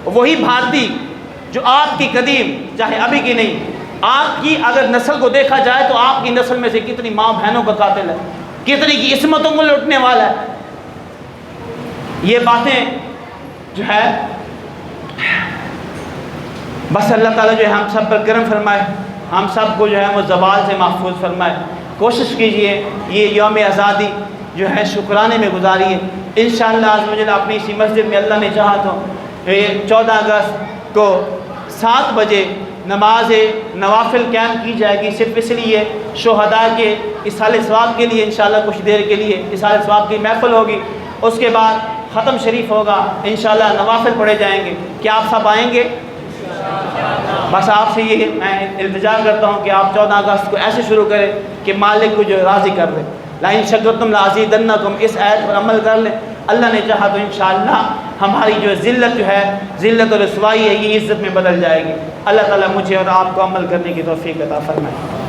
وہی بھارتی جو آپ کی قدیم، چاہے ابھی کی نہیں، آپ کی اگر نسل کو دیکھا جائے تو آپ کی نسل میں سے کتنی ماں بہنوں کا قاتل ہے، کتنی کی عصمتوں کو لوٹنے والا ہے. یہ باتیں جو ہے بس اللہ تعالیٰ جو ہے ہم سب پر کرم فرمائے، ہم سب کو جو ہے وہ زوال سے محفوظ فرمائے. کوشش کیجئے یہ یوم آزادی جو ہے شکرانے میں گزاریے. انشاءاللہ عز و جل اپنی اسی مسجد میں اللہ نے چاہا تو 14 اگست کو 7 بجے نماز نوافل قیام کی جائے گی، صرف اس لیے شہداء کے اصحال ثواب کے لیے. انشاءاللہ کچھ دیر کے لیے اصحال ثواب کی محفل ہوگی، اس کے بعد ختم شریف ہوگا، انشاءاللہ نوافل پڑھے جائیں گے. کیا آپ سب آئیں گے؟ بس آپ سے یہ میں التجا کرتا ہوں کہ آپ 14 اگست کو ایسے شروع کریں کہ مالک کو جو راضی کر دیں. لَإِن شَكَرْتُمْ لَأَزِيدَنَّكُمْ، اس آیت پر عمل کر لیں. اللہ نے چاہا تو انشاءاللہ ہماری جو ذلت جو ہے، ذلت و رسوائی ہے، یہ عزت میں بدل جائے گی. اللہ تعالیٰ مجھے اور آپ کو عمل کرنے کی توفیق عطا فرمائے.